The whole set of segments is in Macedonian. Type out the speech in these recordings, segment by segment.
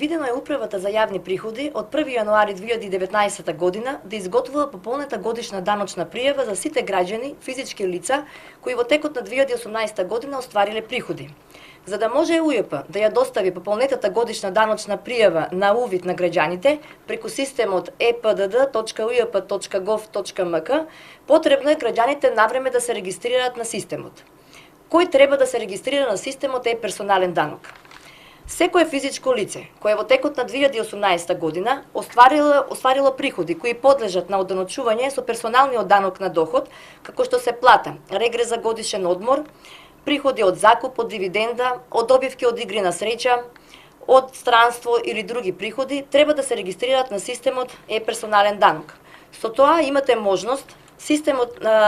Предвидено е Управата за јавни приходи од 1 јануари 2019 година да изготвува пополнета годишна даночна пријава за сите граѓани, физички лица, кои во текот на 2018 година оствариле приходи. За да може УЈП да ја достави пополнетата годишна даночна пријава на увид на граѓаните преку системот epdd.ujp.gov.mk, потребно е граѓаните навреме да се регистрираат на системот. Кој треба да се регистрира на системот е персонален данок. Секое физичко лице кое во текот на 2018 година остварило приходи кои подлежат на одданочување со персоналниот данок на доход, како што се плата, регрес за годишен одмор, приходи од закуп, од дивиденда, од добивки од игри на среќа, од странство или други приходи, треба да се регистрираат на системот е-персонален данок. Со тоа имате можност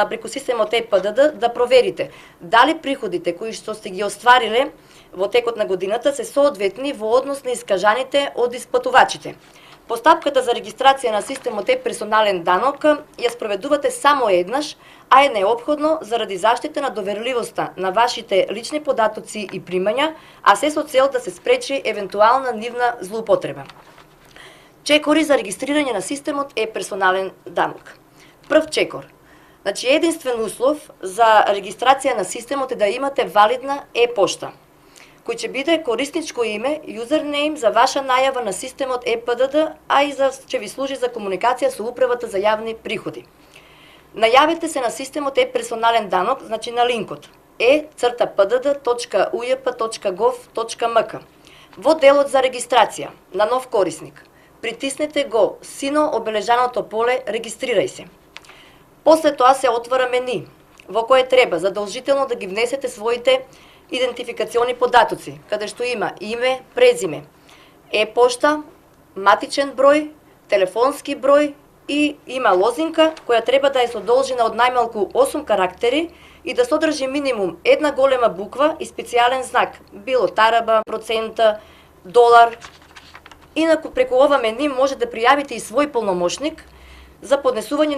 преку системот ЕПДД да проверите дали приходите кои што сте ги оствариле во текот на годината се соодветни во однос на искажаните од исплатувачите. Постапката за регистрација на системот е-персонален данок ја спроведувате само еднаш, а е неопходно заради заштита на доверливоста на вашите лични податоци и примања, а се со цел да се спречи евентуална нивна злоупотреба. Чекори за регистрирање на системот е-персонален данок. Прв чекор. Значи, единствен услов за регистрација на системот е да имате валидна е-пошта, кој ќе биде корисничко име, юзернейм за ваша најава на системот ЕПДД, а и ќе ви служи за комуникација со Управата за јавни приходи. Најавете се на системот е-персонален данок, значи на линкот e-pdd.ujp.gov.mk. Во делот за регистрација на нов корисник, притиснете го сино обележаното поле Регистрирај се. После тоа се отвара мени, во кое треба задолжително да ги внесете своите идентификациони податоци, каде што има име, презиме, е-пошта, матичен број, телефонски број и има лозинка која треба да е содржина од најмалку 8 карактери и да содржи минимум една голема буква и специјален знак, било тараба, процента, долар. Инаку преку ова мени може да пријавите и свој полномошник за поднесување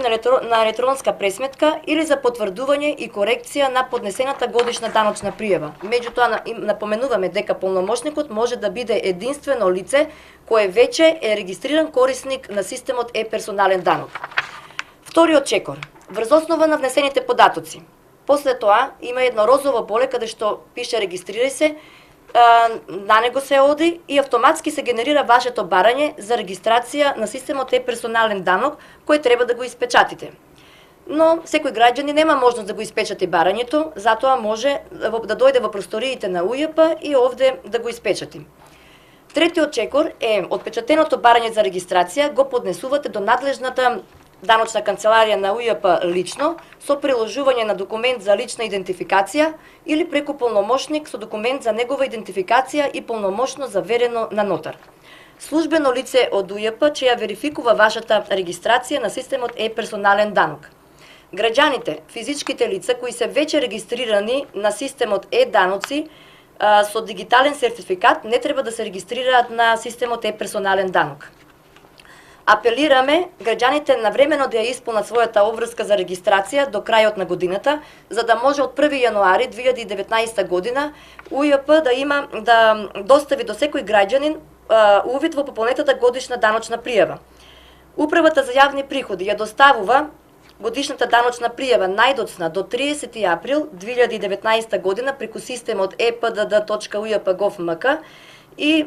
на електронска пресметка или за потврдување и корекција на поднесената годишна даночна пријава. Меѓутоа, напоменуваме дека полномошникот може да биде единствено лице кое веќе е регистриран корисник на системот е-персонален данок. Вториот чекор. Врз основа на внесените податоци. После тоа има едно розово поле каде што пише Регистрирај се, на него се оди и автоматски се генерира вашето барање за регистрација на системот е-персонален данок кој треба да го испечатите. Но секој граѓанин нема можност да го испечати барањето, затоа може да дојде во просториите на УЈП и овде да го испечати. Третиот чекор е отпечатеното барање за регистрација го поднесувате до надлежната даночна канцеларија на УЈП лично со приложување на документ за лична идентификација или преку полномошник со документ за негова идентификација и полномошно заверено на нотар. Службено лице од УЈП ќе ја верификува вашата регистрација на системот е-персонален данок. Граѓаните, физичките лица кои се веќе регистрирани на системот е-даноци со дигитален сертификат не треба да се регистрираат на системот е-персонален данок. Апелираме граѓаните навремено да ја исполнат својата обврска за регистрација до крајот на годината, за да може од 1 јануари 2019 година УЈП да достави до секој граѓанин увид во пополнетата годишна даночна пријава. Управата за јавни приходи ја доставува годишната даночна пријава најдоцна до 30 април 2019 година преку системот epdd.ujp.gov.mk и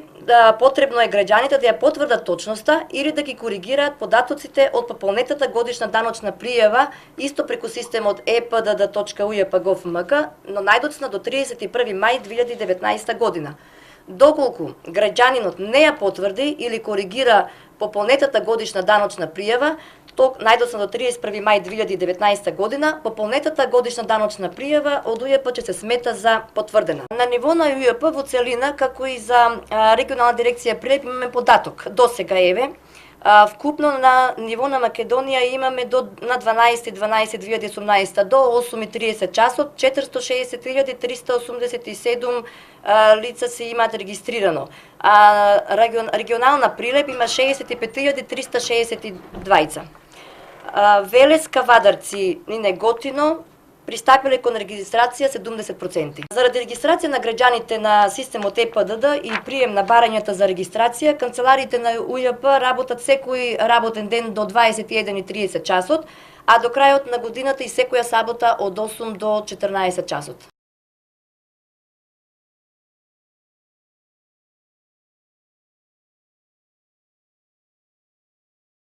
потребно е граѓаните да ја потврдат точноста или да ги коригираат податоците од пополнетата годишна даночна пријава исто преку системот epdd.ujp.gov.mk, но најдоцна до 31 мај 2019 година. Доколку граѓанинот не ја потврди или коригира пополнетата годишна даночна пријава, најдоцна до 31 мај 2019 година, пополнетата годишна даночна пријава од УЈП ќе се смета за потврдена. На ниво на УЈП во целина, како и за регионална дирекција Прилеп, имаме податок. До сега еве, вкупно на ниво на Македонија имаме на 12.12.2018 до 8:30 часот 460.387 лица се имаат регистрирано. Регионална Прилеп има 65.362. Велес, Кавадарци и Неготино пристапиле кон регистрација 70%. Заради регистрација на граѓаните на системот ЕПДД и прием на барањата за регистрација, канцелариите на УЈП работат секој работен ден до 21:30 часот, а до крајот на годината и секоја сабота од 8 до 14 часот.